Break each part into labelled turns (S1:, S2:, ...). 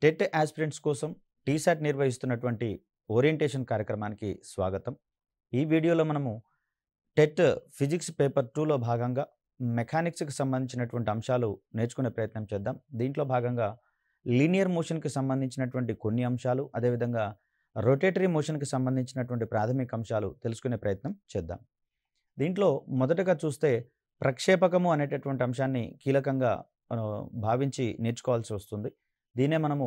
S1: TET aspirants కోసం టీసాట్ నిర్వహిస్తున్నటువంటి orientation కార్యక్రమానికి స్వాగతం. ఈ వీడియోలో మనము టెట్ ఫిజిక్స్ పేపర్ 2లో భాగంగా మెకానిక్స్‌కి సంబంధించినటువంటి అంశాలు నేర్చుకునే ప్రయత్నం చేద్దాం. దీంట్లో భాగంగా లీనియర్ మోషన్‌కి సంబంధించినటువంటి కొన్ని అంశాలు, అదేవిధంగా రొటేటరీ మోషన్‌కి సంబంధించినటువంటి ప్రాథమిక అంశాలు తెలుసుకునే ప్రయత్నం చేద్దాం. దీంట్లో మొదటగా చూస్తే ప్రక్షేపకము అనేటటువంటి అంశాన్ని కీలకంగా భావించి నేర్చుకోవాల్సి వస్తుంది. దీన్నే మనము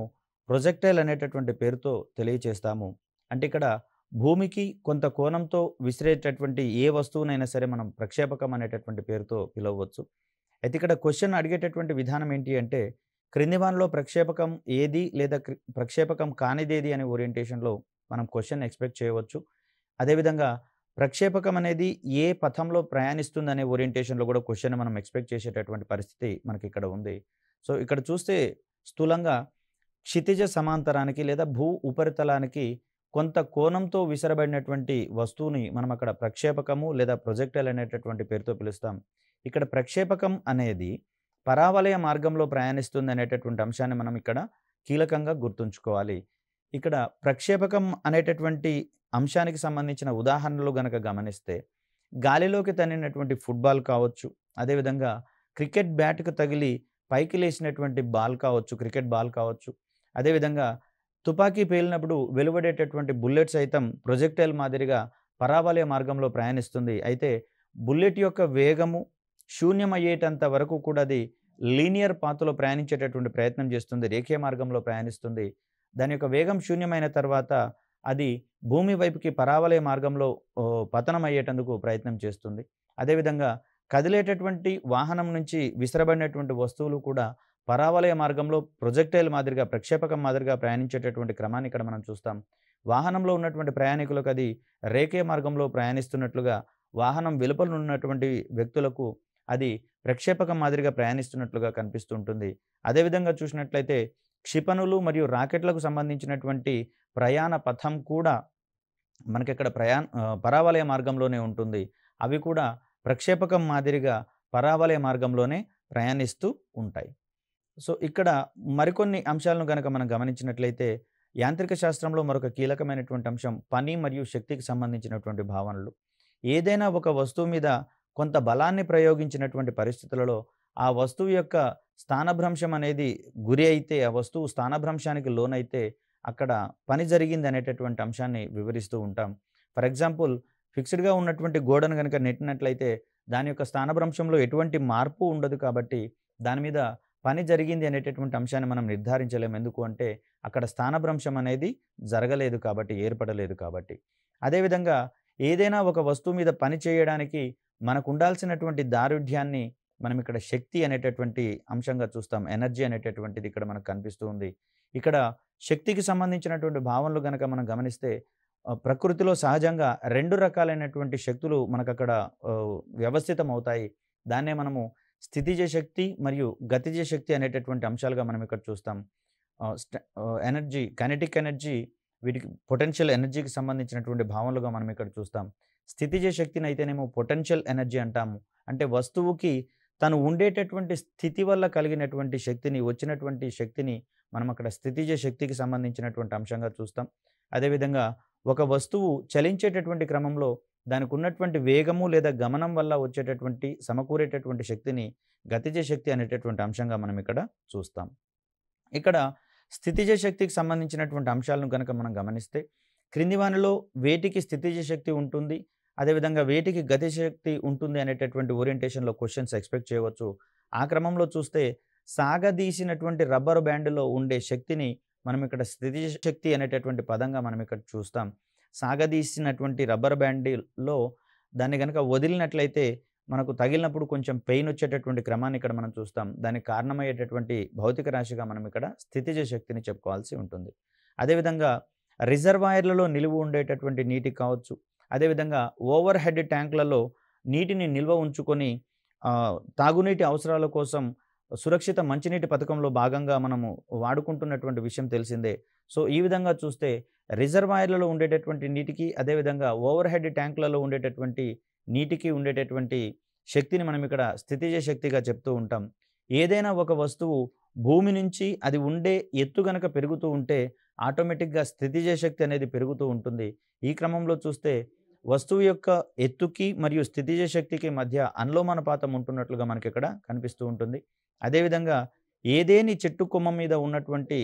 S1: ప్రొజెక్టైల్ అనేటటువంటి పేరుతో తెలియచేస్తాము. అంటే ఇక్కడ భూమికి కొంత కోణంతో విసిరేటటువంటి ఏ వస్తువునైనా సరే మనం ప్రక్షేపకం అనేటటువంటి పేరుతో పిలవవచ్చు. అయితే ఇక్కడ క్వెషన్ అడిగేటటువంటి విధానం ఏంటి అంటే, క్రింది వానిలో ప్రక్షేపకం ఏది లేదా ప్రక్షేపకం కానిదేది అనే ఓరియంటేషన్‌లో మనం క్వెషన్ ఎక్స్‌పెక్ట్ చేయవచ్చు. అదేవిధంగా ప్రక్షేపకం అనేది ఏ పథంలో ప్రయాణిస్తుందనే ఓరియంటేషన్‌లో కూడా క్వెషన్ మనం ఎక్స్‌పెక్ట్ చేసేటటువంటి పరిస్థితి మనకిక్కడ ఉంది. సో, ఇక్కడ చూస్తే స్థూలంగా క్షితిజ సమాంతరానికి లేదా భూ ఉపరితలానికి కొంత కోణంతో విసరబడినటువంటి వస్తువుని మనం అక్కడ ప్రక్షేపకము లేదా ప్రొజెక్టైల్ అనేటటువంటి పేరుతో పిలుస్తాం. ఇక్కడ ప్రక్షేపకం అనేది పరావలయ మార్గంలో ప్రయాణిస్తుంది అనేటటువంటి అంశాన్ని మనం ఇక్కడ కీలకంగా గుర్తుంచుకోవాలి. ఇక్కడ ప్రక్షేపకం అనేటటువంటి అంశానికి సంబంధించిన ఉదాహరణలు గనక గమనిస్తే, గాలిలోకి తన్నినటువంటి ఫుట్‌బాల్ కావచ్చు, అదేవిధంగా క్రికెట్ బ్యాట్‌కు తగిలి పైకి లేచినటువంటి బాల్ కావచ్చు, క్రికెట్ బాల్ కావచ్చు, అదేవిధంగా తుపాకీ పేలినప్పుడు వెలువడేటటువంటి బుల్లెట్ సైతం ప్రొజెక్టైల్ మాదిరిగా పరావలయ మార్గంలో ప్రయాణిస్తుంది. అయితే బుల్లెట్ యొక్క వేగము శూన్యమయ్యేటంత వరకు కూడా అది లీనియర్ పాత్‌లో ప్రయాణించేటటువంటి ప్రయత్నం చేస్తుంది. రేఖీయ మార్గంలో ప్రయాణిస్తుంది. దాని యొక్క వేగం శూన్యమైన తర్వాత అది భూమి వైపుకి పరావలయ మార్గంలో పతనం అయ్యేటందుకు ప్రయత్నం చేస్తుంది. అదేవిధంగా కదిలేటటువంటి వాహనం నుంచి విసరబడినటువంటి వస్తువులు కూడా పరావలయ మార్గంలో ప్రొజెక్టైల్ మాదిరిగా, ప్రక్షేపకం మాదిరిగా ప్రయాణించేటటువంటి క్రమాన్ని ఇక్కడ మనం చూస్తాం. వాహనంలో ఉన్నటువంటి ప్రయాణికులకు అది రేఖీయ మార్గంలో ప్రయాణిస్తున్నట్లుగా, వాహనం వెలుపల ఉన్నటువంటి వ్యక్తులకు అది ప్రక్షేపకం మాదిరిగా ప్రయాణిస్తున్నట్లుగా కనిపిస్తూ ఉంటుంది. అదేవిధంగా చూసినట్లయితే క్షిపణులు మరియు రాకెట్లకు సంబంధించినటువంటి ప్రయాణ పథం కూడా మనకిక్కడ పరావలయ మార్గంలోనే ఉంటుంది. అవి కూడా ప్రక్షేపకం మాదిరిగా పరావలయ మార్గంలోనే ప్రయాణిస్తూ ఉంటాయి. సో, ఇక్కడ మరికొన్ని అంశాలను గనక మనం గమనించినట్లయితే, యాంత్రిక శాస్త్రంలో మరొక కీలకమైనటువంటి అంశం పని మరియు శక్తికి సంబంధించినటువంటి భావనలు. ఏదైనా ఒక వస్తువు మీద కొంత బలాన్ని ప్రయోగించినటువంటి పరిస్థితులలో ఆ వస్తువు యొక్క స్థానభ్రంశం అనేది గురి అయితే, ఆ వస్తువు స్థానభ్రంశానికి లోనైతే అక్కడ పని జరిగింది అనేటటువంటి అంశాన్ని వివరిస్తూ ఉంటాం. ఫర్ ఎగ్జాంపుల్, ఫిక్స్డ్‌గా ఉన్నటువంటి గోడను గనక నెట్టినట్లయితే దాని యొక్క స్థానభ్రంశంలో ఎటువంటి మార్పు ఉండదు కాబట్టి దాని మీద పని జరిగింది అనేటటువంటి అంశాన్ని మనం నిర్ధారించలేము. ఎందుకు అంటే అక్కడ స్థానభ్రంశం అనేది జరగలేదు కాబట్టి, ఏర్పడలేదు కాబట్టి. అదేవిధంగా ఏదైనా ఒక వస్తువు మీద పని చేయడానికి మనకు ఉండాల్సినటువంటి దారుఢ్యాన్ని మనం ఇక్కడ శక్తి అనేటటువంటి అంశంగా చూస్తాం. ఎనర్జీ అనేటటువంటిది ఇక్కడ మనకు కనిపిస్తూ ఉంది. ఇక్కడ శక్తికి సంబంధించినటువంటి భావనలు గనక మనం గమనిస్తే, ప్రకృతిలో సహజంగా 2 రకాలైనటువంటి శక్తులు మనకక్కడ వ్యవస్థితం అవుతాయి. దాన్నే మనము స్థితిజ శక్తి మరియు గతిజ శక్తి అనేటటువంటి అంశాలుగా మనం ఇక్కడ చూస్తాం. ఎనర్జీ, కైనెటిక్ ఎనర్జీ, వీటికి పొటెన్షియల్ ఎనర్జీకి సంబంధించినటువంటి భావనలుగా మనం ఇక్కడ చూస్తాం. స్థితిజ శక్తిని అయితేనేమో పొటెన్షియల్ ఎనర్జీ అంటాము. అంటే వస్తువుకి తను ఉండేటటువంటి స్థితి వల్ల కలిగినటువంటి శక్తిని, వచ్చినటువంటి శక్తిని మనం అక్కడ స్థితిజ శక్తికి సంబంధించినటువంటి అంశంగా చూస్తాం. అదేవిధంగా ఒక వస్తువు చలించేటటువంటి క్రమంలో దానికి ఉన్నటువంటి వేగము లేదా గమనం వల్ల వచ్చేటటువంటి సమకూరేటటువంటి శక్తిని గతిజ శక్తి అనేటటువంటి అంశంగా మనం ఇక్కడ చూస్తాం. ఇక్కడ స్థితిజ శక్తికి సంబంధించినటువంటి అంశాలను కనుక మనం గమనిస్తే, క్రింది వానిలో వేటికి స్థితిజ శక్తి ఉంటుంది, అదేవిధంగా వేటికి గతిజ శక్తి ఉంటుంది అనేటటువంటి ఓరియంటేషన్‌లో క్వెషన్స్ ఎక్స్‌పెక్ట్ చేయవచ్చు. ఆ క్రమంలో చూస్తే సాగదీసినటువంటి రబ్బరు బ్యాండ్‌లో ఉండే శక్తిని మనం ఇక్కడ స్థితిజ శక్తి అనేటటువంటి పదంగా మనం ఇక్కడ చూస్తాం. సాగదీసినటువంటి రబ్బర్ బ్యాండ్‌లో దాన్ని గనక వదిలినట్లయితే మనకు తగిలినప్పుడు కొంచెం పెయిన్ వచ్చేటటువంటి క్రమాన్ని ఇక్కడ మనం చూస్తాం. దానికి కారణమయ్యేటటువంటి భౌతిక రాశిగా మనం ఇక్కడ స్థితిజ శక్తిని చెప్పుకోవాల్సి ఉంటుంది. అదేవిధంగా రిజర్వాయర్‌లలో నిలువ ఉండేటటువంటి నీటి కావచ్చు, అదేవిధంగా ఓవర్ హెడ్ ట్యాంక్‌లలో నీటిని నిల్వ ఉంచుకొని తాగునీటి అవసరాల కోసం సురక్షిత మంచినీటి పథకంలో భాగంగా మనము వాడుకుంటున్నటువంటి విషయం తెలిసిందే. సో, ఈ విధంగా చూస్తే రిజర్వాయర్‌లలో ఉండేటటువంటి నీటికి, అదేవిధంగా ఓవర్ హెడ్ ట్యాంక్‌లలో ఉండేటటువంటి నీటికి ఉండేటటువంటి శక్తిని మనం ఇక్కడ స్థితిజ శక్తిగా చెప్తూ ఉంటాం. ఏదైనా ఒక వస్తువు భూమి నుంచి అది ఉండే ఎత్తు గనక పెరుగుతూ ఉంటే ఆటోమేటిక్‌గా స్థితిజ శక్తి అనేది పెరుగుతూ ఉంటుంది. ఈ క్రమంలో చూస్తే వస్తువు యొక్క ఎత్తుకి మరియు స్థితిజ శక్తికి మధ్య అనులోమానుపాతం ఉంటున్నట్లుగా మనకిక్కడ కనిపిస్తూ ఉంటుంది. అదేవిధంగా ఏదేని చెట్టు కొమ్మ మీద ఉన్నటువంటి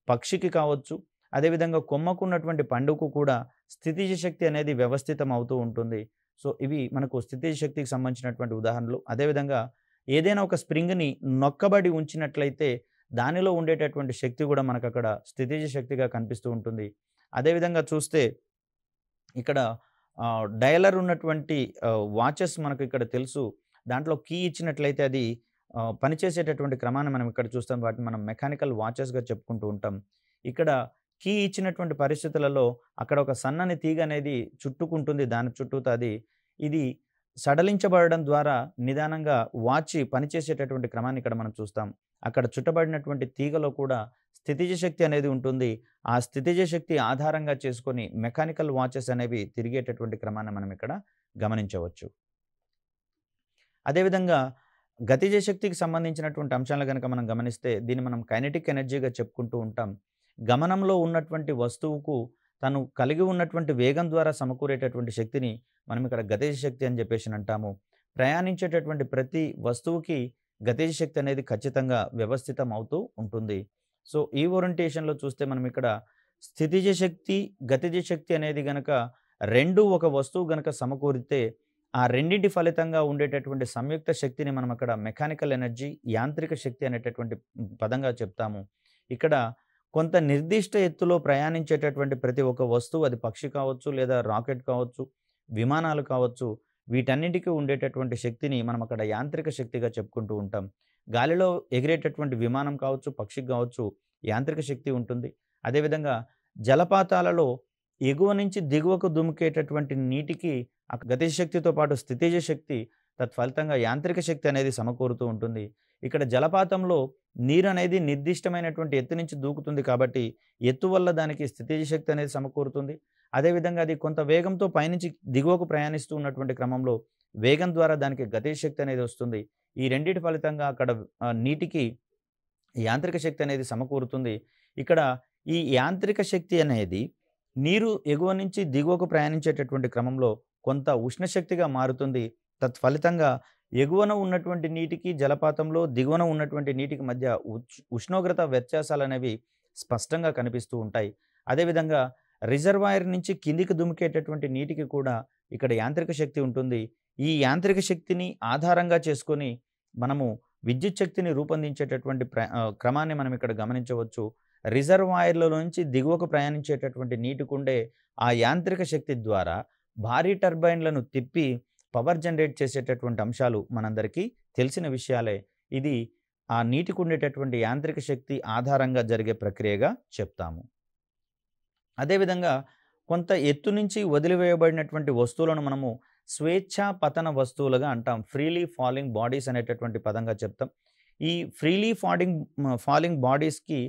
S1: పక్షికి కావచ్చు, అదేవిధంగా కొమ్మకున్నటువంటి పండుకు కూడా స్థితిజ శక్తి అనేది వ్యవస్థితం అవుతూ ఉంటుంది. సో, ఇవి మనకు స్థితిజ శక్తికి సంబంధించినటువంటి ఉదాహరణలు. అదేవిధంగా ఏదైనా ఒక స్ప్రింగ్‌ని నొక్కబడి ఉంచినట్లయితే దానిలో ఉండేటటువంటి శక్తి కూడా మనకక్కడ స్థితిజ శక్తిగా కనిపిస్తూ ఉంటుంది. అదేవిధంగా చూస్తే ఇక్కడ డయలర్ ఉన్నటువంటి వాచెస్ మనకు ఇక్కడ తెలుసు. దాంట్లో కీ ఇచ్చినట్లయితే అది పనిచేసేటటువంటి క్రమాన్ని మనం ఇక్కడ చూస్తాం. వాటిని మనం మెకానికల్ వాచెస్‌గా చెప్పుకుంటూ ఉంటాం. ఇక్కడ కీ ఇచ్చినటువంటి పరిస్థితులలో అక్కడ ఒక సన్నని తీగ అనేది చుట్టుకుంటుంది. దాని చుట్టూతా ఇది సడలించబడడం ద్వారా నిదానంగా వాచ్ పనిచేసేటటువంటి క్రమాన్ని ఇక్కడ మనం చూస్తాం. అక్కడ చుట్టబడినటువంటి తీగలో కూడా స్థితిజ శక్తి అనేది ఉంటుంది. ఆ స్థితిజ శక్తి ఆధారంగా చేసుకొని మెకానికల్ వాచెస్ అనేవి తిరిగేటటువంటి క్రమాన్ని మనం ఇక్కడ గమనించవచ్చు. అదేవిధంగా గతిజ శక్తికి సంబంధించినటువంటి అంశాలను గనక మనం గమనిస్తే దీన్ని మనం కైనెటిక్ ఎనర్జీగా చెప్పుకుంటూ ఉంటాం. గమనంలో ఉన్నటువంటి వస్తువుకు తను కలిగి ఉన్నటువంటి వేగం ద్వారా సమకూరేటటువంటి శక్తిని మనం ఇక్కడ గతిజ శక్తి అని చెప్పేసి అంటాము. ప్రయాణించేటటువంటి ప్రతి వస్తువుకి గతిజ శక్తి అనేది ఖచ్చితంగా వ్యవస్థితం అవుతూ ఉంటుంది. సో, ఈ ఓరియంటేషన్‌లో చూస్తే మనం ఇక్కడ స్థితిజ శక్తి, గతిజ శక్తి అనేది గనక రెండు ఒక వస్తువు గనక సమకూరితే ఆ రెండిటి ఫలితంగా ఉండేటటువంటి సంయుక్త శక్తిని మనం అక్కడ మెకానికల్ ఎనర్జీ, యాంత్రిక శక్తి అనేటటువంటి పదంగా చెప్తాము. ఇక్కడ కొంత నిర్దిష్ట ఎత్తులో ప్రయాణించేటటువంటి ప్రతి ఒక్క వస్తువు, అది పక్షి కావచ్చు, లేదా రాకెట్ కావచ్చు, విమానాలు కావచ్చు, వీటన్నిటికీ ఉండేటటువంటి శక్తిని మనం అక్కడ యాంత్రిక శక్తిగా చెప్పుకుంటూ ఉంటాం. గాలిలో ఎగిరేటటువంటి విమానం కావచ్చు, పక్షికి కావచ్చు, యాంత్రిక శక్తి ఉంటుంది. అదేవిధంగా జలపాతాలలో ఎగువ నుంచి దిగువకు దుమికేటటువంటి నీటికి గతిజ శక్తితో పాటు స్థితిజ శక్తి, తత్ఫలితంగా యాంత్రిక శక్తి అనేది సమకూరుతూ ఉంటుంది. ఇక్కడ జలపాతంలో నీరు అనేది నిర్దిష్టమైనటువంటి ఎత్తు నుంచి దూకుతుంది కాబట్టి ఎత్తు వల్ల దానికి స్థితిజ శక్తి అనేది సమకూరుతుంది. అదేవిధంగా అది కొంత వేగంతో పైనుంచి దిగువకు ప్రయాణిస్తూ ఉన్నటువంటి క్రమంలో వేగం ద్వారా దానికి గతిజ శక్తి అనేది వస్తుంది. ఈ రెండిటి ఫలితంగా అక్కడ నీటికి యాంత్రిక శక్తి అనేది సమకూరుతుంది. ఇక్కడ ఈ యాంత్రిక శక్తి అనేది నీరు ఎగువ నుంచి దిగువకు ప్రయాణించేటటువంటి క్రమంలో కొంత ఉష్ణశక్తిగా మారుతుంది. తత్ఫలితంగా ఎగువన ఉన్నటువంటి నీటికి, జలపాతంలో దిగువన ఉన్నటువంటి నీటికి మధ్య ఉష్ణోగ్రత వ్యత్యాసాలనేవి స్పష్టంగా కనిపిస్తూ ఉంటాయి. అదేవిధంగా రిజర్వాయర్ నుంచి కిందికి దుమికేటటువంటి నీటికి కూడా ఇక్కడ యాంత్రిక శక్తి ఉంటుంది. ఈ యాంత్రిక శక్తిని ఆధారంగా చేసుకొని మనము విద్యుత్ శక్తిని రూపొందించేటటువంటి క్రమాన్ని మనం ఇక్కడ గమనించవచ్చు. రిజర్వాయర్‌లో నుంచి దిగువకు ప్రయాణించేటటువంటి నీటికుండే ఆ యాంత్రిక శక్తి ద్వారా భారీ టర్బైన్లను తిప్పి పవర్ జనరేట్ చేసేటటువంటి అంశాలు మనందరికీ తెలిసిన విషయాలే. ఇది ఆ నీటికి ఉండేటటువంటి యాంత్రిక శక్తి ఆధారంగా జరిగే ప్రక్రియగా చెప్తాము. అదేవిధంగా కొంత ఎత్తు నుంచి వదిలివేయబడినటువంటి వస్తువులను మనము స్వేచ్ఛా పతన వస్తువులుగా అంటాం. ఫ్రీలీ ఫాలింగ్ బాడీస్ అనేటటువంటి పదంగా చెప్తాం. ఈ ఫ్రీలీ ఫాలింగ్ బాడీస్‌కి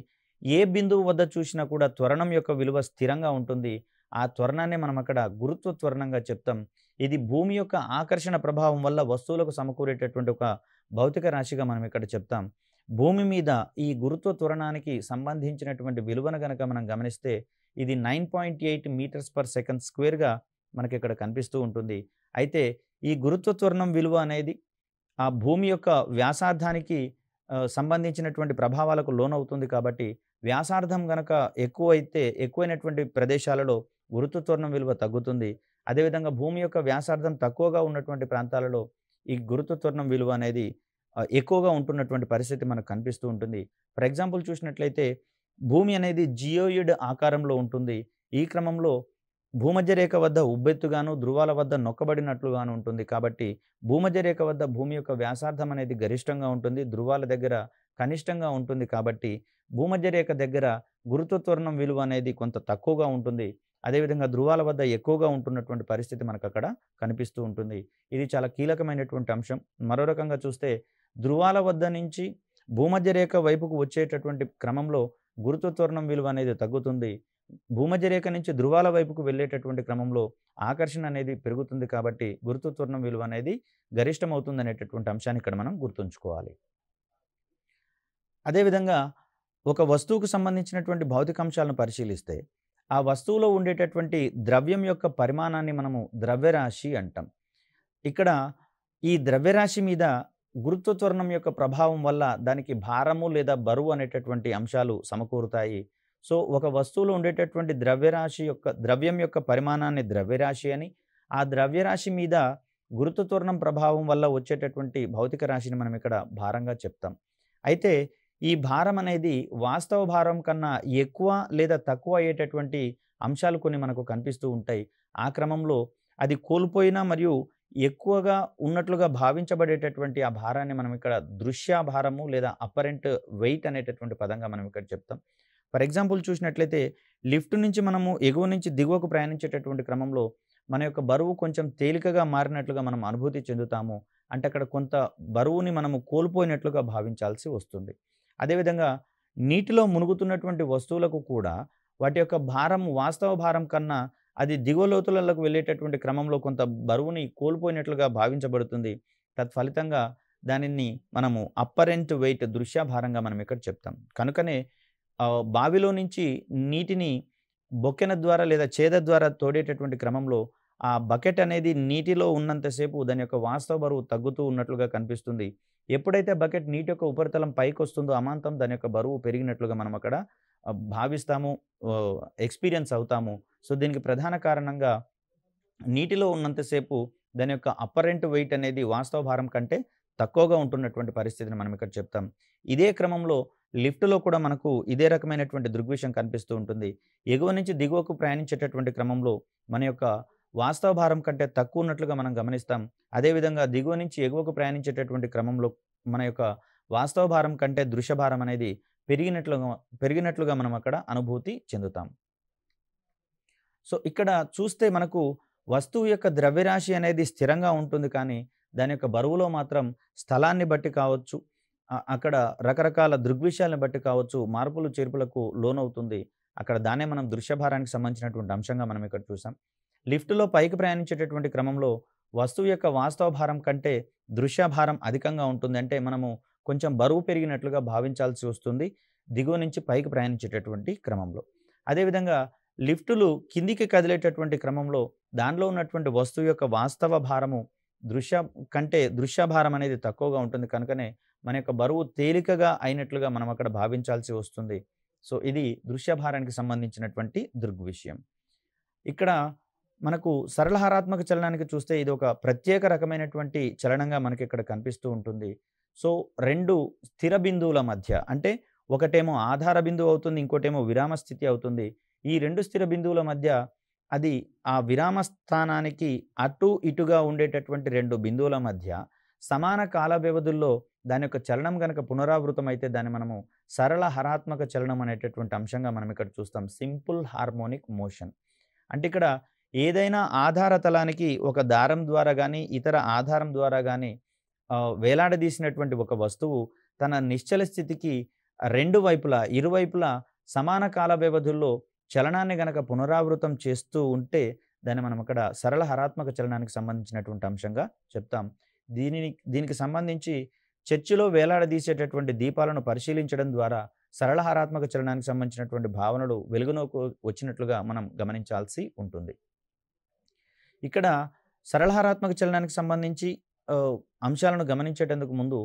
S1: ఏ బిందువు వద్ద చూసినా కూడా త్వరణం యొక్క విలువ స్థిరంగా ఉంటుంది. ఆ త్వరణాన్నే మనం అక్కడ గురుత్వ త్వరణంగా చెప్తాం. ఇది భూమి యొక్క ఆకర్షణ ప్రభావం వల్ల వస్తువులకు సమకూరేటటువంటి ఒక భౌతిక రాశిగా మనం ఇక్కడ చెప్తాం. భూమి మీద ఈ గురుత్వ త్వరణానికి సంబంధించినటువంటి విలువను గనక మనం గమనిస్తే ఇది 9.8 మీటర్స్ పర్ సెకండ్ స్క్వేర్‌గా మనకి ఇక్కడ కనిపిస్తూ ఉంటుంది. అయితే ఈ గురుత్వ త్వరణం విలువ అనేది ఆ భూమి యొక్క వ్యాసార్థానికి సంబంధించినటువంటి ప్రభావాలకు లోనవుతుంది కాబట్టి వ్యాసార్థం గనక ఎక్కువైనటువంటి ప్రదేశాలలో గురుత్వ త్వరణం విలువ తగ్గుతుంది. అదేవిధంగా భూమి యొక్క వ్యాసార్థం తక్కువగా ఉన్నటువంటి ప్రాంతాలలో ఈ గురుత్వ త్వరణం విలువ అనేది ఎక్కువగా ఉంటున్నటువంటి పరిస్థితి మనకు కనిపిస్తూ ఉంటుంది. ఫర్ ఎగ్జాంపుల్ చూసినట్లయితే భూమి అనేది జియోయిడ్ ఆకారంలో ఉంటుంది. ఈ క్రమంలో భూమధ్య రేఖ వద్ద ఉబ్బెత్తుగాను, ధృవాల వద్ద నొక్కబడినట్లుగాను ఉంటుంది. కాబట్టి భూమధ్య రేఖ వద్ద భూమి యొక్క వ్యాసార్థం అనేది గరిష్టంగా ఉంటుంది. ధృవాల దగ్గర కనిష్టంగా ఉంటుంది. కాబట్టి భూమధ్య రేఖ దగ్గర గురుత్వ త్వరణం విలువ అనేది కొంత తక్కువగా ఉంటుంది. అదేవిధంగా ధృవాల వద్ద ఎక్కువగా ఉంటున్నటువంటి పరిస్థితి మనకు అక్కడ కనిపిస్తూ ఉంటుంది. ఇది చాలా కీలకమైనటువంటి అంశం. మరో రకంగా చూస్తే ధృవాల వద్ద నుంచి భూమధ్య రేఖ వైపుకు వచ్చేటటువంటి క్రమంలో గురుత్వ త్వరణం విలువ అనేది తగ్గుతుంది. భూమధ్య రేఖ నుంచి ధృవాల వైపుకు వెళ్ళేటటువంటి క్రమంలో ఆకర్షణ అనేది పెరుగుతుంది. కాబట్టి గురుత్వ త్వరణం విలువ అనేది గరిష్టమవుతుంది అనేటటువంటి అంశాన్ని ఇక్కడ మనం గుర్తుంచుకోవాలి. అదేవిధంగా ఒక వస్తువుకు సంబంధించినటువంటి భౌతిక అంశాలను పరిశీలిస్తే, ఆ వస్తువులో ఉండేటటువంటి ద్రవ్యం యొక్క పరిమాణాన్ని మనము ద్రవ్యరాశి అంటాం. ఇక్కడ ఈ ద్రవ్యరాశి మీద గురుత్వ త్వరణం యొక్క ప్రభావం వల్ల దానికి భారము లేదా బరువు అనేటటువంటి అంశాలు సమకూరుతాయి. సో, ఒక వస్తువులో ఉండేటటువంటి ద్రవ్యం యొక్క పరిమాణాన్ని ద్రవ్యరాశి అని, ఆ ద్రవ్యరాశి మీద గురుత్వ త్వరణం ప్రభావం వల్ల వచ్చేటటువంటి భౌతిక రాశిని మనం ఇక్కడ భారంగా చెప్తాం. అయితే ఈ భారం అనేది వాస్తవ భారం కన్నా ఎక్కువ లేదా తక్కువ అయ్యేటటువంటి అంశాలు కొన్ని మనకు కనిపిస్తూ ఉంటాయి. ఆ క్రమంలో అది కోల్పోయినా మరియు ఎక్కువగా ఉన్నట్లుగా భావించబడేటటువంటి ఆ భారాన్ని మనం ఇక్కడ దృశ్య భారము లేదా అపరెంట్ వెయిట్ అనేటటువంటి పదంగా మనం ఇక్కడ చెప్తాం. ఫర్ ఎగ్జాంపుల్ చూసినట్లయితే లిఫ్ట్ నుంచి మనము ఎగువ నుంచి దిగువకు ప్రయాణించేటటువంటి క్రమంలో మన యొక్క బరువు కొంచెం తేలికగా మారినట్లుగా మనం అనుభూతి చెందుతాము. అంటే అక్కడ కొంత బరువుని మనము కోల్పోయినట్లుగా భావించాల్సి వస్తుంది. అదేవిధంగా నీటిలో మునుగుతున్నటువంటి వస్తువులకు కూడా వాటి యొక్క భారం వాస్తవ భారం కన్నా అది దిగువ లోతులకు వెళ్ళేటటువంటి క్రమంలో కొంత బరువుని కోల్పోయినట్లుగా భావించబడుతుంది. తత్ఫలితంగా దానిని మనము అప్పరెంట్ వెయిట్ దృశ్య భారంగా మనం ఇక్కడ చెప్తాం. కనుకనే బావిలో నుంచి నీటిని బొక్కెన ద్వారా లేదా చేద ద్వారా తోడేటటువంటి క్రమంలో ఆ బకెట్ అనేది నీటిలో ఉన్నంతసేపు దాని యొక్క వాస్తవ బరువు తగ్గుతూ ఉన్నట్లుగా కనిపిస్తుంది. ఎప్పుడైతే బకెట్ నీటి యొక్క ఉపరితలం పైకొస్తుందో అమాంతం దాని యొక్క బరువు పెరిగినట్లుగా మనం అక్కడ భావిస్తాము, ఎక్స్‌పీరియన్స్ అవుతాము. సో, దీనికి ప్రధాన కారణంగా నీటిలో ఉన్నంతసేపు దాని యొక్క అప్పరెంట్ వెయిట్ అనేది వాస్తవ భారం కంటే తక్కువగా ఉంటున్నటువంటి పరిస్థితిని మనం ఇక్కడ చెప్తాం. ఇదే క్రమంలో లిఫ్ట్‌లో కూడా మనకు ఇదే రకమైనటువంటి దృగ్విషయం కనిపిస్తూ ఉంటుంది. ఎగువ నుంచి దిగువకు ప్రయాణించేటటువంటి క్రమంలో మన యొక్క వాస్తవ భారం కంటే తక్కువ ఉన్నట్లుగా మనం గమనిస్తాం. అదేవిధంగా దిగువ నుంచి ఎగువకు ప్రయాణించేటటువంటి క్రమంలో మన యొక్క వాస్తవ భారం కంటే దృశ్య భారం అనేది పెరిగినట్లుగా మనం అక్కడ అనుభూతి చెందుతాం. సో, ఇక్కడ చూస్తే మనకు వస్తువు యొక్క ద్రవ్యరాశి అనేది స్థిరంగా ఉంటుంది. కానీ దాని యొక్క బరువులో మాత్రం స్థలాన్ని బట్టి కావచ్చు, అక్కడ రకరకాల దృగ్విషయాలను బట్టి కావచ్చు, మార్పులు చేర్పులకు లోనవుతుంది. అక్కడ దాన్నే మనం దృశ్యభారానికి సంబంధించినటువంటి అంశంగా మనం ఇక్కడ చూసాం. లిఫ్ట్‌లో పైకి ప్రయాణించేటటువంటి క్రమంలో వస్తువు యొక్క వాస్తవ భారం కంటే దృశ్య భారం అధికంగా ఉంటుంది. అంటే మనము కొంచెం బరువు పెరిగినట్లుగా భావించాల్సి వస్తుంది దిగువ నుంచి పైకి ప్రయాణించేటటువంటి క్రమంలో. అదేవిధంగా లిఫ్టులు కిందికి కదిలేటటువంటి క్రమంలో దానిలో ఉన్నటువంటి వస్తువు యొక్క వాస్తవ భారము దృశ్య భారం అనేది తక్కువగా ఉంటుంది. కనుకనే మన యొక్క బరువు తేలికగా అయినట్లుగా మనం అక్కడ భావించాల్సి వస్తుంది. సో, ఇది దృశ్య భారానికి సంబంధించినటువంటి దృగ్విషయం. ఇక్కడ మనకు సరళ హరాత్మక చలనానికి చూస్తే ఇది ఒక ప్రత్యేక రకమైనటువంటి చలనంగా మనకి ఇక్కడ కనిపిస్తూ ఉంటుంది. సో, 2 స్థిర బిందువుల మధ్య, అంటే ఒకటేమో ఆధార బిందువు అవుతుంది, ఇంకోటేమో విరామ స్థితి అవుతుంది. ఈ 2 స్థిర బిందువుల మధ్య అది ఆ విరామ స్థానానికి అటు ఇటుగా ఉండేటటువంటి 2 బిందువుల మధ్య సమాన కాల వ్యవధుల్లో దాని యొక్క చలనం గనక పునరావృతం అయితే దాన్ని మనము సరళ హరాత్మక చలనం అనేటటువంటి అంశంగా మనం ఇక్కడ చూస్తాం. Simple harmonic motion. అంటే ఇక్కడ ఏదైనా ఆధార తలానికి ఒక దారం ద్వారా గానీ, ఇతర ఆధారం ద్వారా గానీ వేలాడదీసినటువంటి ఒక వస్తువు తన నిశ్చల స్థితికి ఇరువైపులా సమాన కాల వ్యవధుల్లో చలనాన్ని గనక పునరావృతం చేస్తూ ఉంటే దాన్ని మనం అక్కడ సరళ హరాత్మక చలనానికి సంబంధించినటువంటి అంశంగా చెప్తాం. దీనికి సంబంధించి చర్చిలో వేలాడదీసేటటువంటి దీపాలను పరిశీలించడం ద్వారా సరళ హరాత్మక చలనానికి సంబంధించినటువంటి భావనలు వెలుగులోకి వచ్చినట్లుగా మనం గమనించాల్సి ఉంటుంది. ఇక్కడ సరళ హరాత్మక చలనానికి సంబంధించి అంశాలను గమనించేటందుకు ముందు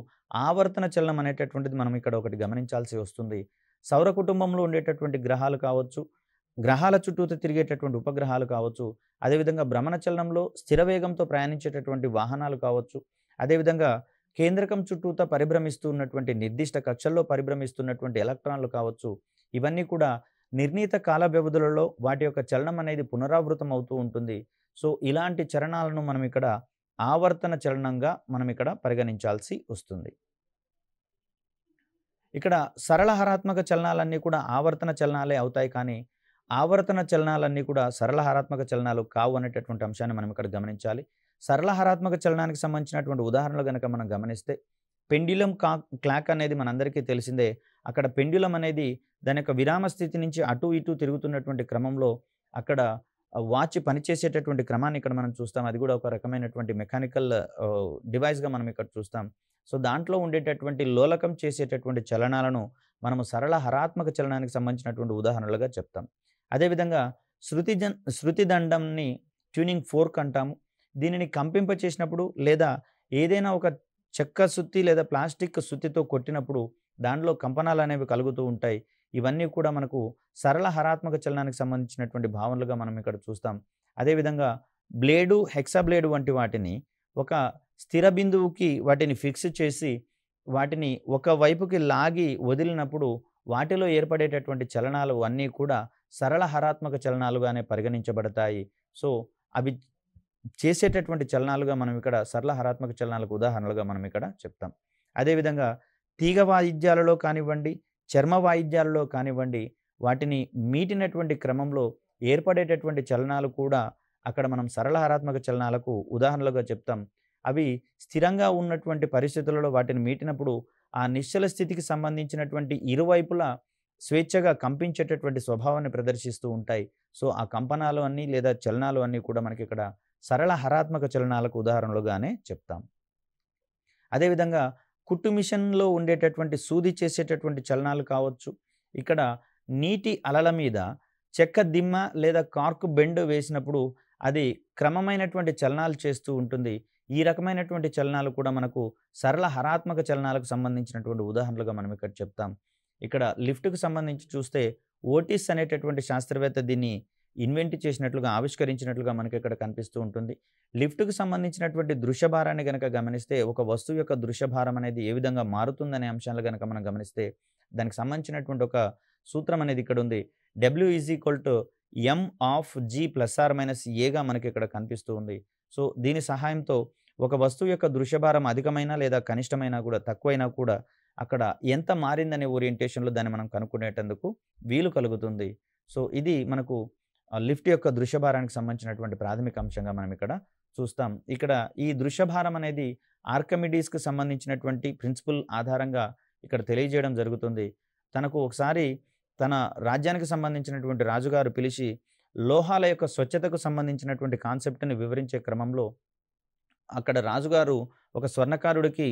S1: ఆవర్తన చలనం అనేటటువంటిది మనం ఇక్కడ ఒకటి గమనించాల్సి వస్తుంది. సౌర కుటుంబంలో ఉండేటటువంటి గ్రహాలు కావచ్చు, గ్రహాల చుట్టూత తిరిగేటటువంటి ఉపగ్రహాలు కావచ్చు, అదేవిధంగా భ్రమణ చలనంలో స్థిర వేగంతో ప్రయాణించేటటువంటి వాహనాలు కావచ్చు, అదేవిధంగా కేంద్రకం చుట్టూత పరిభ్రమిస్తున్నటువంటి నిర్దిష్ట కక్షల్లో పరిభ్రమిస్తున్నటువంటి ఎలక్ట్రాన్లు కావచ్చు, ఇవన్నీ కూడా నిర్ణీత కాల వ్యవధులలో వాటి యొక్క చలనం అనేది పునరావృతం అవుతూ ఉంటుంది. సో, ఇలాంటి చలనాలను మనం ఇక్కడ ఆవర్తన చలనంగా మనం ఇక్కడ పరిగణించాల్సి వస్తుంది. ఇక్కడ సరళ హరాత్మక చలనాలన్నీ కూడా ఆవర్తన చలనాలే అవుతాయి. కానీ ఆవర్తన చలనాలన్నీ కూడా సరళ హరాత్మక చలనాలు కావు అనేటటువంటి అంశాన్ని మనం ఇక్కడ గమనించాలి. సరళ హరాత్మక చలనానికి సంబంధించినటువంటి ఉదాహరణలు గనక మనం గమనిస్తే పెండ్యులం క్లాక్ అనేది మనందరికీ తెలిసిందే. అక్కడ పెండ్యులం అనేది దాని యొక్క విరామ స్థితి నుంచి అటు ఇటు తిరుగుతున్నటువంటి క్రమంలో అక్కడ వాచ్ పనిచేసేటటువంటి క్రమాన్ని ఇక్కడ మనం చూస్తాం. అది కూడా ఒక రకమైనటువంటి మెకానికల్ డివైస్‌గా మనం ఇక్కడ చూస్తాం. సో, దాంట్లో ఉండేటటువంటి లోలకం చేసేటటువంటి చలనాలను మనము సరళ హరాత్మక చలనానికి సంబంధించినటువంటి ఉదాహరణలుగా చెప్తాం. అదేవిధంగా శృతి దండంని ట్యూనింగ్ ఫోర్క్ అంటాము. దీనిని కంపింపచేసినప్పుడు లేదా ఏదైనా ఒక చెక్క సుత్తి లేదా ప్లాస్టిక్ సుత్తితో కొట్టినప్పుడు దాంట్లో కంపనాలనేవి కలుగుతూ ఉంటాయి. ఇవన్నీ కూడా మనకు సరళ హరాత్మక చలనానికి సంబంధించినటువంటి భావనలుగా మనం ఇక్కడ చూస్తాం. అదేవిధంగా బ్లేడు, హెక్సా బ్లేడు వంటి వాటిని ఒక స్థిర బిందువుకి వాటిని ఫిక్స్ చేసి వాటిని ఒక వైపుకి లాగి వదిలినప్పుడు వాటిలో ఏర్పడేటటువంటి చలనాలు అన్నీ కూడా సరళ హరాత్మక చలనాలుగానే పరిగణించబడతాయి. సో, అవి చేసేటటువంటి చలనాలుగా మనం ఇక్కడ సరళ హరాత్మక చలనాలకు ఉదాహరణలుగా మనం ఇక్కడ చెప్తాం. అదేవిధంగా తీగ వాయిద్యాలలో కానివ్వండి, చర్మ వాయిద్యాలలో కానివ్వండి, వాటిని మీటినటువంటి క్రమంలో ఏర్పడేటటువంటి చలనాలు కూడా అక్కడ మనం సరళ హరాత్మక చలనాలకు ఉదాహరణలుగా చెప్తాం. అవి స్థిరంగా ఉన్నటువంటి పరిస్థితులలో వాటిని మీటినప్పుడు ఆ నిశ్చల స్థితికి సంబంధించినటువంటి ఇరువైపులా స్వేచ్ఛగా కంపించేటటువంటి స్వభావాన్ని ప్రదర్శిస్తూ ఉంటాయి. సో, ఆ కంపనాలు అన్నీ లేదా చలనాలు అన్నీ కూడా మనకి ఇక్కడ సరళ హరాత్మక చలనాలకు ఉదాహరణలుగానే చెప్తాం. అదేవిధంగా కుట్టు మిషన్‌లో ఉండేటటువంటి సూది చేసేటటువంటి చలనాలు కావచ్చు. ఇక్కడ నీటి అలల మీద చెక్క దిమ్మ లేదా కార్క్ బెండ్ వేసినప్పుడు అది క్రమమైనటువంటి చలనాలు చేస్తూ ఉంటుంది. ఈ రకమైనటువంటి చలనాలు కూడా మనకు సరళ హరాత్మక చలనాలకు సంబంధించినటువంటి ఉదాహరణలుగా మనం ఇక్కడ చెప్తాం. ఇక్కడ లిఫ్ట్‌కు సంబంధించి చూస్తే ఓటిస్ అనేటటువంటి శాస్త్రవేత్త దీన్ని ఇన్వెంట్ చేసినట్లుగా, ఆవిష్కరించినట్లుగా మనకి ఇక్కడ కనిపిస్తూ ఉంటుంది. లిఫ్ట్‌కు సంబంధించినటువంటి దృశ్య భారాన్ని గనక గమనిస్తే ఒక వస్తువు యొక్క దృశ్య భారం అనేది ఏ విధంగా మారుతుందనే అంశాలు గనక మనం గమనిస్తే దానికి సంబంధించినటువంటి ఒక సూత్రం అనేది ఇక్కడ ఉంది. W=m/g+or-a మనకి ఇక్కడ కనిపిస్తూ ఉంది. సో, దీని సహాయంతో ఒక వస్తువు యొక్క దృశ్య భారం అధికమైనా లేదా కనిష్టమైనా కూడా, తక్కువైనా కూడా అక్కడ ఎంత మారిందనే ఓరియంటేషన్‌లో దాన్ని మనం కనుక్కునేటందుకు వీలు కలుగుతుంది. సో, ఇది మనకు లిఫ్ట్ యొక్క దృశ్య భారానికి సంబంధించినటువంటి ప్రాథమిక అంశంగా మనం ఇక్కడ చూస్తాం. ఇక్కడ ఈ దృశ్య భారం అనేది ఆర్కిమిడీస్‌కి సంబంధించినటువంటి ప్రిన్సిపల్ ఆధారంగా ఇక్కడ తెలియజేయడం జరుగుతుంది. తనకు ఒకసారి తన రాజ్యానికి సంబంధించినటువంటి రాజుగారు పిలిచి లోహాల యొక్క స్వచ్ఛతకు సంబంధించినటువంటి కాన్సెప్ట్‌ని వివరించే క్రమంలో అక్కడ రాజుగారు ఒక స్వర్ణకారుడికి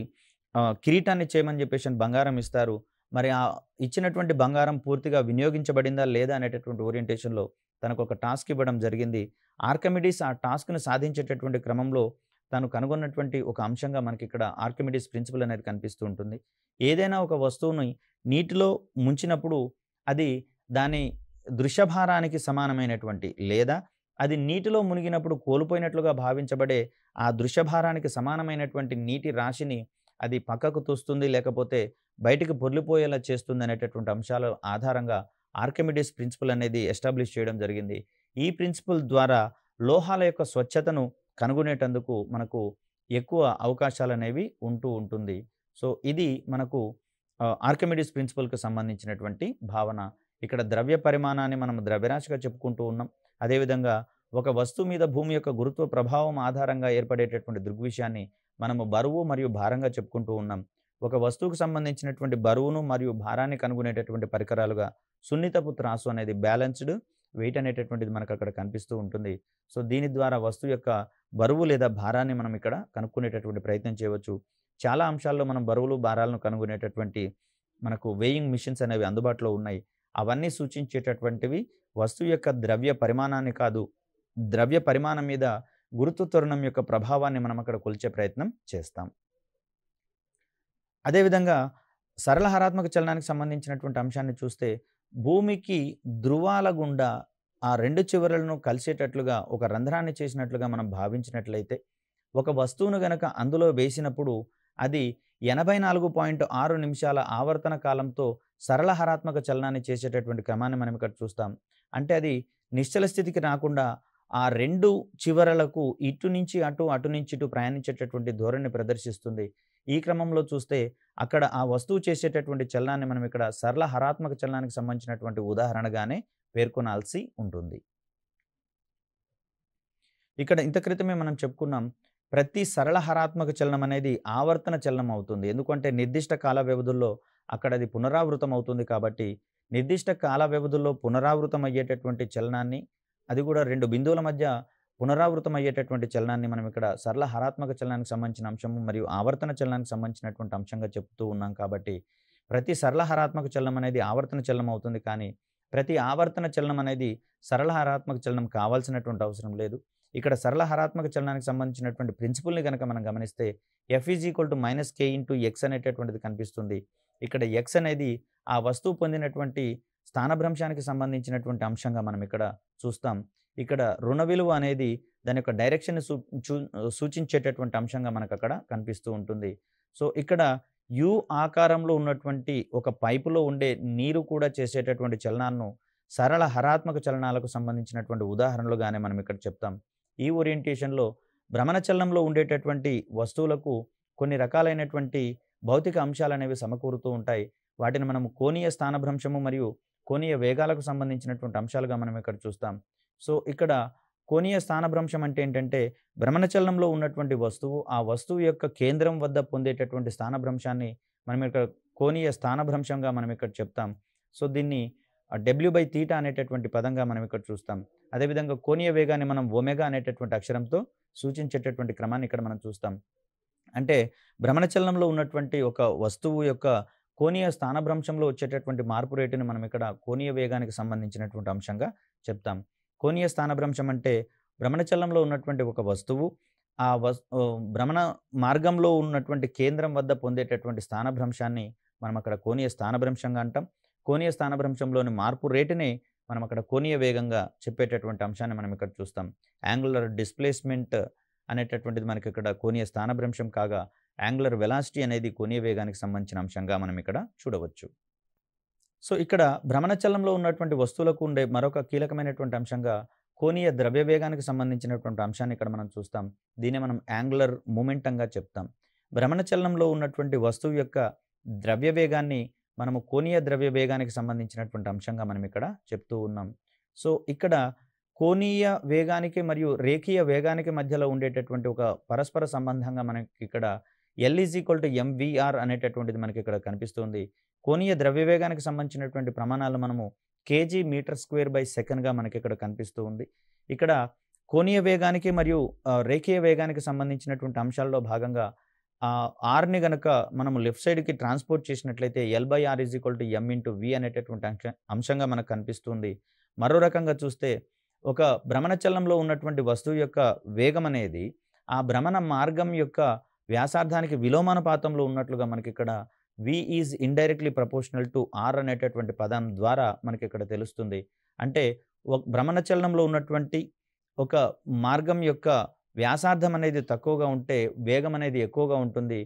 S1: కిరీటాన్ని చేయమని చెప్పేసి బంగారం ఇస్తారు. మరి ఆ ఇచ్చినటువంటి బంగారం పూర్తిగా వినియోగించబడిందా లేదా అనేటటువంటి ఓరియంటేషన్‌లో తనకు ఒక టాస్క్ ఇవ్వడం జరిగింది. ఆర్కిమిడీస్ ఆ టాస్క్‌ని సాధించేటటువంటి క్రమంలో తను కనుగొన్నటువంటి ఒక అంశంగా మనకి ఇక్కడ ఆర్కిమిడీస్ ప్రిన్సిపల్ అనేది కనిపిస్తూ ఉంటుంది. ఏదైనా ఒక వస్తువుని నీటిలో ముంచినప్పుడు అది దాని దృశ్యభారానికి సమానమైనటువంటి లేదా అది నీటిలో మునిగినప్పుడు కోల్పోయినట్లుగా భావించబడే ఆ దృశ్యభారానికి సమానమైనటువంటి నీటి రాశిని అది పక్కకు తోస్తుంది, లేకపోతే బయటికి పొర్లిపోయేలా చేస్తుంది అనేటటువంటి అంశాల ఆధారంగా ఆర్కిమిడీస్ ప్రిన్సిపల్ అనేది ఎస్టాబ్లిష్ చేయడం జరిగింది. ఈ ప్రిన్సిపల్ ద్వారా లోహాల యొక్క స్వచ్ఛతను కనుగొనేటందుకు మనకు ఎక్కువ అవకాశాలనేవి ఉంటుంది. సో, ఇది మనకు ఆర్కిమిడీస్ ప్రిన్సిపల్‌కి సంబంధించినటువంటి భావన. ఇక్కడ ద్రవ్య పరిమాణాన్ని మనం ద్రవ్యరాశిగా చెప్పుకుంటూ ఉన్నాం. అదేవిధంగా ఒక వస్తువు మీద భూమి యొక్క గురుత్వ ప్రభావం ఆధారంగా ఏర్పడేటటువంటి దృగ్విషయాన్ని మనము బరువు మరియు భారంగా చెప్పుకుంటూ ఉన్నాం. ఒక వస్తువుకు సంబంధించినటువంటి బరువును మరియు భారాన్ని కనుగొనేటటువంటి పరికరాలుగా సున్నితపు త్రాసు అనేది బ్యాలెన్స్డ్ వెయిట్ అనేటటువంటిది మనకు అక్కడ కనిపిస్తూ ఉంటుంది. సో, దీని ద్వారా వస్తువు యొక్క బరువు లేదా భారాన్ని మనం ఇక్కడ కనుక్కునేటటువంటి ప్రయత్నం చేయవచ్చు. చాలా అంశాల్లో మనం బరువులు, భారాలను కనుగొనేటటువంటి మనకు వేయింగ్ మిషన్స్ అనేవి అందుబాటులో ఉన్నాయి. అవన్నీ సూచించేటటువంటివి వస్తువు యొక్క ద్రవ్య పరిమాణాన్ని కాదు, ద్రవ్య పరిమాణం మీద గురుత్వ త్వరణం యొక్క ప్రభావాన్ని మనం అక్కడ కొలిచే ప్రయత్నం చేస్తాం. అదేవిధంగా సరళ హరాత్మక చలనానికి సంబంధించినటువంటి అంశాన్ని చూస్తే భూమికి ధృవాల గుండా ఆ రెండు చివరలను కలిసేటట్లుగా ఒక రంధ్రాన్ని చేసినట్లుగా మనం భావించినట్లయితే ఒక వస్తువును గనక అందులో వేసినప్పుడు అది 84.6 నిమిషాల ఆవర్తన కాలంతో సరళ హరాత్మక చలనాన్ని చేసేటటువంటి క్రమాన్ని మనం ఇక్కడ చూస్తాం. అంటే అది నిశ్చల స్థితికి రాకుండా ఆ రెండు చివరలకు ఇటు నుంచి అటు, అటు నుంచి ఇటు ప్రయాణించేటటువంటి ధోరణిని ప్రదర్శిస్తుంది. ఈ క్రమంలో చూస్తే అక్కడ ఆ వస్తువు చేసేటటువంటి చలనాన్ని మనం ఇక్కడ సరళ హరాత్మక చలనానికి సంబంధించినటువంటి ఉదాహరణగానే పేర్కొనాల్సి ఉంటుంది. ఇక్కడ ఇంత క్రితమే మనం చెప్పుకున్నాం, ప్రతి సరళ హరాత్మక చలనం అనేది ఆవర్తన చలనం అవుతుంది. ఎందుకంటే నిర్దిష్ట కాల వ్యవధుల్లో అక్కడ అది పునరావృతం అవుతుంది. కాబట్టి నిర్దిష్ట కాల వ్యవధుల్లో పునరావృతం అయ్యేటటువంటి చలనాన్ని అది కూడా 2 బిందువుల మధ్య పునరావృతం అయ్యేటటువంటి చలనాన్ని మనం ఇక్కడ సరళ హరాత్మక చలనానికి సంబంధించిన అంశము మరియు ఆవర్తన చలనానికి సంబంధించినటువంటి అంశంగా చెప్తూ ఉన్నాం కాబట్టి ప్రతి సరళ హరాత్మక చలనం అనేది ఆవర్తన చలనం అవుతుంది. కానీ ప్రతి ఆవర్తన చలనం అనేది సరళ హరాత్మక చలనం కావాల్సినటువంటి అవసరం లేదు. ఇక్కడ సరళ హరాత్మక చలనానికి సంబంధించినటువంటి ప్రిన్సిపుల్ని కనుక మనం గమనిస్తే F - k × x అనేటటువంటిది కనిపిస్తుంది. ఇక్కడ x అనేది ఆ వస్తువు పొందినటువంటి స్థానభ్రంశానికి సంబంధించినటువంటి అంశంగా మనం ఇక్కడ చూస్తాం. ఇక్కడ రుణ విలువ అనేది దాని యొక్క డైరెక్షన్ని సూచించేటటువంటి అంశంగా మనకు అక్కడ కనిపిస్తూ ఉంటుంది. సో ఇక్కడ యు ఆకారంలో ఉన్నటువంటి ఒక పైపులో ఉండే నీరు కూడా చేసేటటువంటి చలనాలను సరళ హరాత్మక చలనాలకు సంబంధించినటువంటి ఉదాహరణలుగానే మనం ఇక్కడ చెప్తాం. ఈ ఓరియంటేషన్లో భ్రమణ చలనంలో ఉండేటటువంటి వస్తువులకు కొన్ని రకాలైనటువంటి భౌతిక అంశాలు అనేవి సమకూరుతూ ఉంటాయి. వాటిని మనం కోణీయ స్థానభ్రంశము మరియు కోణీయ వేగాలకు సంబంధించినటువంటి అంశాలుగా మనం ఇక్కడ చూస్తాం. సో ఇక్కడ కోణీయ స్థానభ్రంశం అంటే ఏంటంటే భ్రమణ చలనంలో ఉన్నటువంటి వస్తువు ఆ వస్తువు యొక్క కేంద్రం వద్ద పొందేటటువంటి స్థానభ్రంశాన్ని మనం ఇక్కడ కోణీయ స్థానభ్రంశంగా మనం ఇక్కడ చెప్తాం. సో దీన్ని W/θ అనేటటువంటి పదంగా మనం ఇక్కడ చూస్తాం. అదేవిధంగా కోణీయ వేగాన్ని మనం ఒమేగా అనేటటువంటి అక్షరంతో సూచించేటటువంటి క్రమాన్ని ఇక్కడ మనం చూస్తాం. అంటే భ్రమణ చలనంలో ఉన్నటువంటి ఒక వస్తువు యొక్క కోణీయ స్థానభ్రంశంలో వచ్చేటటువంటి మార్పు రేటుని మనం ఇక్కడ కోణీయ వేగానికి సంబంధించినటువంటి అంశంగా చెప్తాం. కోణీయ స్థానభ్రంశం అంటే భ్రమణ చలనంలో ఉన్నటువంటి ఒక వస్తువు ఆ భ్రమణ మార్గంలో ఉన్నటువంటి కేంద్రం వద్ద పొందేటటువంటి స్థానభ్రంశాన్ని మనం అక్కడ కోణీయ స్థానభ్రంశంగా అంటాం. కోణీయ స్థానభ్రంశంలోని మార్పు రేటుని మనం అక్కడ కోణీయ వేగంగా చెప్పేటటువంటి అంశాన్ని మనం ఇక్కడ చూస్తాం. యాంగులర్ డిస్ప్లేస్మెంట్ అనేటటువంటిది మనకి ఇక్కడ కోణీయ స్థానభ్రంశం కాగా యాంగులర్ వెలాసిటీ అనేది కోణీయ వేగానికి సంబంధించిన అంశంగా మనం ఇక్కడ చూడవచ్చు. సో ఇక్కడ భ్రమణ చలనంలో ఉన్నటువంటి వస్తువులకు ఉండే మరొక కీలకమైనటువంటి అంశంగా కోణీయ ద్రవ్య వేగానికి సంబంధించినటువంటి అంశాన్ని ఇక్కడ మనం చూస్తాం. దీన్ని మనం యాంగులర్ మూమెంటంగా చెప్తాం. భ్రమణ చలనంలో ఉన్నటువంటి వస్తువు యొక్క ద్రవ్య వేగాన్ని మనము కోణీయ ద్రవ్య వేగానికి సంబంధించినటువంటి అంశంగా మనం ఇక్కడ చెప్తూ ఉన్నాం. సో ఇక్కడ కోణీయ వేగానికి మరియు రేఖీయ వేగానికి మధ్యలో ఉండేటటువంటి ఒక పరస్పర సంబంధంగా మనకి ఇక్కడ L = mvr అనేటటువంటిది మనకి ఇక్కడ కనిపిస్తుంది. కోణీయ ద్రవ్య వేగానికి సంబంధించినటువంటి ప్రమాణాలు మనము kg/m²/s మనకి ఇక్కడ కనిపిస్తూ ఉంది. ఇక్కడ కోణీయ వేగానికి మరియు రేఖీయ వేగానికి సంబంధించినటువంటి అంశాల్లో భాగంగా ఆర్ని గనక మనం లెఫ్ట్ సైడ్కి ట్రాన్స్పోర్ట్ చేసినట్లయితే L/r = m × v అనేటటువంటి అంశంగా మనకు కనిపిస్తుంది. మరో రకంగా చూస్తే ఒక భ్రమణ చలనంలో ఉన్నటువంటి వస్తువు యొక్క వేగం అనేది ఆ భ్రమణ మార్గం యొక్క వ్యాసార్థానికి విలోమానుపాతంలో ఉన్నట్లుగా మనకి ఇక్కడ v is indirectly proportional to r అనేటటువంటి పదం ద్వారా మనకి ఇక్కడ తెలుస్తుంది. అంటే భ్రమణ చలనంలో ఉన్నటువంటి ఒక మార్గం యొక్క వ్యాసార్థం అనేది తక్కువగా ఉంటే వేగం అనేది ఎక్కువగా ఉంటుంది.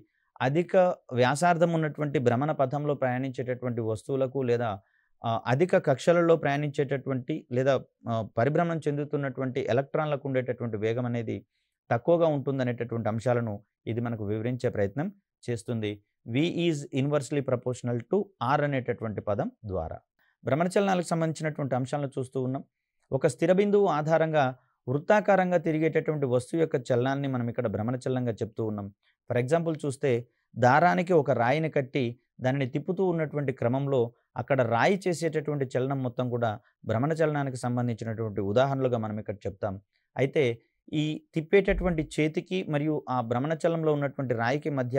S1: అధిక వ్యాసార్థం ఉన్నటువంటి భ్రమణ పథంలో ప్రయాణించేటటువంటి వస్తువులకు లేదా అధిక కక్షలలో ప్రయాణించేటటువంటి లేదా పరిభ్రమణం చెందుతున్నటువంటి ఎలక్ట్రాన్లకు ఉండేటటువంటి వేగం అనేది తక్కువగా ఉంటుందనేటటువంటి అంశాలను ఇది మనకు వివరించే ప్రయత్నం చేస్తుంది. v is inversely proportional to r అనేటటువంటి పదం ద్వారా. భ్రమణ చలనాలకు సంబంధించినటువంటి అంశాలను చూస్తూ ఉన్నాం. ఒక స్థిర బిందువు ఆధారంగా వృత్తాకారంగా తిరిగేటటువంటి వస్తువు యొక్క చలనాన్ని మనం ఇక్కడ భ్రమణ చలనంగా చెప్తూ ఉన్నాం. ఫర్ ఎగ్జాంపుల్ చూస్తే దారానికి ఒక రాయిని కట్టి దానిని తిప్పుతూ ఉన్నటువంటి క్రమంలో అక్కడ రాయి చేసేటటువంటి చలనం మొత్తం కూడా భ్రమణ చలనానికి సంబంధించినటువంటి ఉదాహరణలుగా మనం ఇక్కడ చెప్తాం. అయితే ఈ తిప్పేటటువంటి చేతికి మరియు ఆ భ్రమణ చలనంలో ఉన్నటువంటి రాయికి మధ్య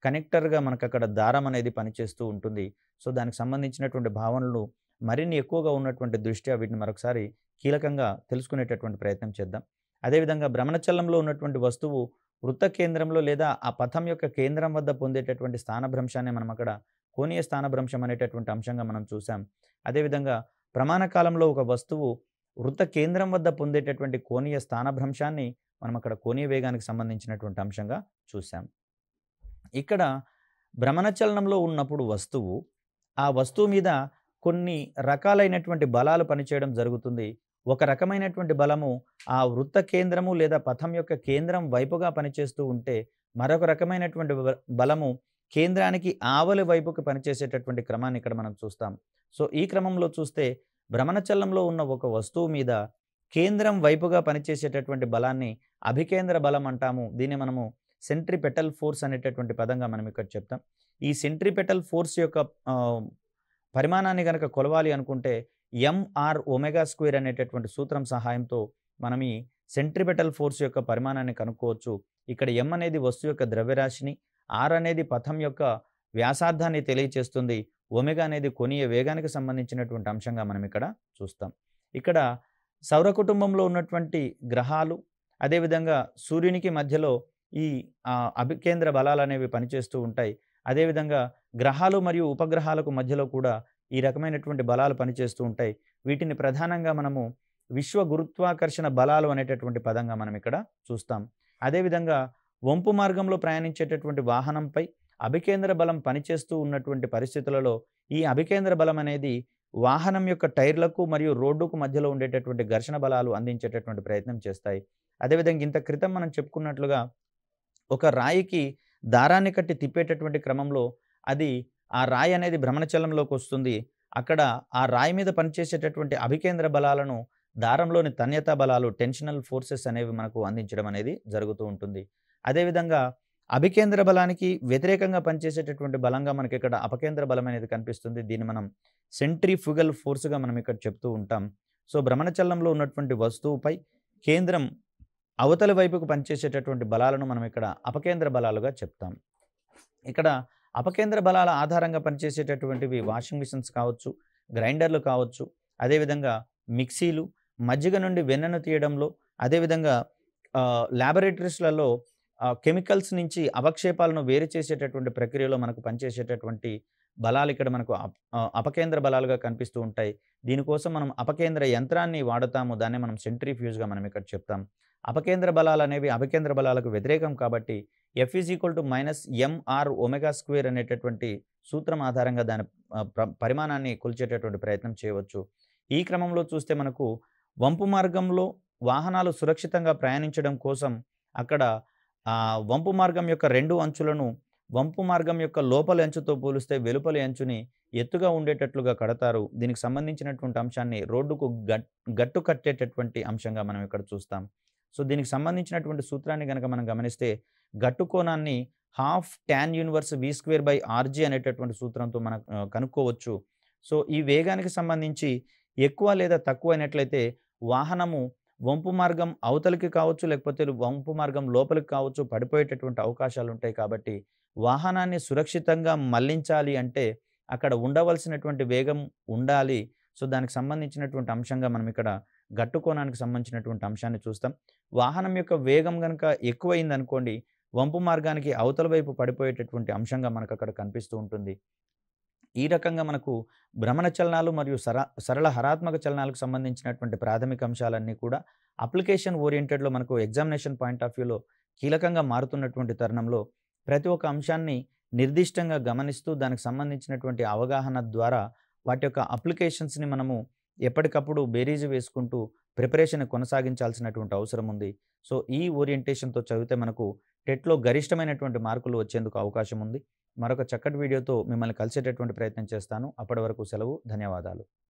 S1: కనెక్టర్గా మనకు అక్కడ దారం అనేది పనిచేస్తూ ఉంటుంది. సో దానికి సంబంధించినటువంటి భావనలు మరిన్ని ఎక్కువగా ఉన్నటువంటి దృష్ట్యా వీటిని మరొకసారి కీలకంగా తెలుసుకునేటటువంటి ప్రయత్నం చేద్దాం. అదేవిధంగా భ్రమణ చలనంలో ఉన్నటువంటి వస్తువు వృత్త కేంద్రంలో లేదా ఆ పథం యొక్క కేంద్రం వద్ద పొందేటటువంటి స్థానభ్రంశాన్ని మనం అక్కడ కోణీయ స్థానభ్రంశం అనేటటువంటి అంశంగా మనం చూసాం. అదేవిధంగా ప్రమాణ కాలంలో ఒక వస్తువు వృత్త కేంద్రం వద్ద పొందేటటువంటి కోణీయ స్థానభ్రంశాన్ని మనం అక్కడ కోణీయ వేగానికి సంబంధించినటువంటి అంశంగా చూసాం. ఇక్కడ భ్రమణ చలనంలో ఉన్నప్పుడు ఆ వస్తువు మీద కొన్ని రకాలైనటువంటి బలాలు పనిచేయడం జరుగుతుంది. ఒక రకమైనటువంటి బలము ఆ వృత్త కేంద్రము లేదా పథం యొక్క కేంద్రం వైపుగా పనిచేస్తూ ఉంటే మరొక రకమైనటువంటి బలము కేంద్రానికి ఆవలి వైపుకి పనిచేసేటటువంటి క్రమాన్ని ఇక్కడ మనం చూస్తాం. సో ఈ క్రమంలో చూస్తే భ్రమణ చలనంలో ఉన్న ఒక వస్తువు మీద కేంద్రం వైపుగా పనిచేసేటటువంటి బలాన్ని అభికేంద్ర బలం అంటాము. దీన్ని మనము సెంట్రిపెటల్ ఫోర్స్ అనేటటువంటి పదంగా మనం ఇక్కడ చెప్తాం. ఈ సెంట్రిపెటల్ ఫోర్స్ యొక్క పరిమాణాన్ని కనుక కొలవాలి అనుకుంటే ఎంఆర్ ఒమేగా స్క్వేర్ అనేటటువంటి సూత్రం సహాయంతో మనం ఈ సెంట్రిపెటల్ ఫోర్స్ యొక్క పరిమాణాన్ని కనుక్కోవచ్చు. ఇక్కడ ఎం అనేది వస్తువు యొక్క ద్రవ్యరాశిని, ఆర్ అనేది పథం యొక్క వ్యాసార్థాన్ని తెలియచేస్తుంది. ఒమేగా అనేది కోణీయ వేగానికి సంబంధించినటువంటి అంశంగా మనం ఇక్కడ చూస్తాం. ఇక్కడ సౌర కుటుంబంలో ఉన్నటువంటి గ్రహాలు, అదేవిధంగా సూర్యునికి మధ్యలో ఈ అభికేంద్ర బలాలు అనేవి పనిచేస్తూ ఉంటాయి. అదేవిధంగా గ్రహాలు మరియు ఉపగ్రహాలకు మధ్యలో కూడా ఈ రకమైనటువంటి బలాలు పనిచేస్తూ ఉంటాయి. వీటిని ప్రధానంగా మనము విశ్వ గురుత్వాకర్షణ బలాలు అనేటటువంటి పదంగా మనం ఇక్కడ చూస్తాం. అదేవిధంగా వంపు మార్గంలో ప్రయాణించేటటువంటి వాహనంపై అభికేంద్ర బలం పనిచేస్తూ ఉన్నటువంటి పరిస్థితులలో ఈ అభికేంద్ర బలం అనేది వాహనం యొక్క టైర్లకు మరియు రోడ్డుకు మధ్యలో ఉండేటటువంటి ఘర్షణ బలాలు అందించేటటువంటి ప్రయత్నం చేస్తాయి. అదేవిధంగా ఇంత క్రితం మనం చెప్పుకున్నట్లుగా ఒక రాయికి దారాన్ని కట్టి తిప్పేటటువంటి క్రమంలో అది ఆ రాయి అనేది భ్రమణచలనంలోకి వస్తుంది. అక్కడ ఆ రాయి మీద పనిచేసేటటువంటి అభికేంద్ర బలాలను దారంలోని తన్యతా బలాలు టెన్షనల్ ఫోర్సెస్ అనేవి మనకు అందించడం అనేది జరుగుతూ ఉంటుంది. అదేవిధంగా అభికేంద్ర బలానికి వ్యతిరేకంగా పనిచేసేటటువంటి బలంగా మనకి ఇక్కడ అపకేంద్ర బలం అనేది కనిపిస్తుంది. దీన్ని మనం సెంట్రిఫ్యూగల్ ఫోర్స్గా మనం ఇక్కడ చెప్తూ ఉంటాం. సో భ్రమణచలనంలో ఉన్నటువంటి వస్తువుపై కేంద్రం అవతలి వైపుకు పనిచేసేటటువంటి బలాలను మనం ఇక్కడ అపకేంద్ర బలాలుగా చెప్తాం. ఇక్కడ అపకేంద్ర బలాల ఆధారంగా పనిచేసేటటువంటివి వాషింగ్ మిషన్స్ కావచ్చు, గ్రైండర్లు కావచ్చు, అదేవిధంగా మిక్సీలు, మజ్జిగ నుండి వెన్నను తీయడంలో, అదేవిధంగా ల్యాబొరేటరీస్లలో కెమికల్స్ నుంచి అవక్షేపాలను వేరు చేసేటటువంటి ప్రక్రియలో మనకు పనిచేసేటటువంటి బలాలు ఇక్కడ మనకు అపకేంద్ర బలాలుగా కనిపిస్తూ ఉంటాయి. దీనికోసం మనం అపకేంద్ర యంత్రాన్ని వాడతాము. దాన్ని మనం సెంట్రిఫ్యూజ్గా మనం ఇక్కడ చెప్తాం. అపకేంద్ర బలాలు అనేవి అపకేంద్ర బలాలకు వ్యతిరేకం కాబట్టి F - mr ఒమేగా స్క్వేర్ అనేటటువంటి సూత్రం ఆధారంగా దాని పరిమాణాన్ని కొలిచేటటువంటి ప్రయత్నం చేయవచ్చు. ఈ క్రమంలో చూస్తే మనకు వంపు మార్గంలో వాహనాలు సురక్షితంగా ప్రయాణించడం కోసం అక్కడ వంపు మార్గం యొక్క 2 అంచులను వంపు మార్గం యొక్క లోపలి అంచుతో పోలిస్తే వెలుపలి అంచుని ఎత్తుగా ఉండేటట్లుగా కడతారు. దీనికి సంబంధించినటువంటి అంశాన్ని రోడ్డుకు గట్టు కట్టేటటువంటి అంశంగా మనం ఇక్కడ చూస్తాం. సో దీనికి సంబంధించినటువంటి సూత్రాన్ని కనుక మనం గమనిస్తే గట్టు కోణాన్ని ½ tan ఇన్వర్స్ v²/rg అనేటటువంటి సూత్రంతో మనం కనుక్కోవచ్చు. సో ఈ వేగానికి సంబంధించి ఎక్కువ లేదా తక్కువ అయినట్లయితే వాహనము వంపు మార్గం అవతలికి కావచ్చు, లేకపోతే వంపు మార్గం లోపలికి కావచ్చు పడిపోయేటటువంటి అవకాశాలు ఉంటాయి. కాబట్టి వాహనాన్ని సురక్షితంగా మళ్లించాలి అంటే అక్కడ ఉండవలసినటువంటి వేగం ఉండాలి. సో దానికి సంబంధించినటువంటి అంశంగా మనం ఇక్కడ గట్టు కోణానికి సంబంధించినటువంటి అంశాన్ని చూస్తాం. వాహనం యొక్క వేగం కనుక ఎక్కువైందనుకోండి, వంపు మార్గానికి అవతల వైపు పడిపోయేటటువంటి అంశంగా మనకు అక్కడ కనిపిస్తూ ఉంటుంది. ఈ రకంగా మనకు భ్రమణ చలనాలు మరియు సరళ హరాత్మక చలనాలకు సంబంధించినటువంటి ప్రాథమిక అంశాలన్నీ కూడా అప్లికేషన్ ఓరియంటెడ్లో మనకు ఎగ్జామినేషన్ పాయింట్ ఆఫ్ వ్యూలో కీలకంగా మారుతున్నటువంటి తరుణంలో ప్రతి ఒక్క అంశాన్ని నిర్దిష్టంగా గమనిస్తూ దానికి సంబంధించినటువంటి అవగాహన ద్వారా వాటి యొక్క అప్లికేషన్స్ని మనము ఎప్పటికప్పుడు బేరీజు వేసుకుంటూ ప్రిపరేషన్ కొనసాగించాల్సినటువంటి అవసరం ఉంది. సో ఈ ఓరియంటేషన్తో చదివితే మనకు టెట్లో గరిష్టమైనటువంటి మార్కులు వచ్చేందుకు అవకాశం ఉంది. మరొక చక్కటి వీడియోతో మిమ్మల్ని కలిసేటటువంటి ప్రయత్నం చేస్తాను. అప్పటి వరకు సెలవు. ధన్యవాదాలు.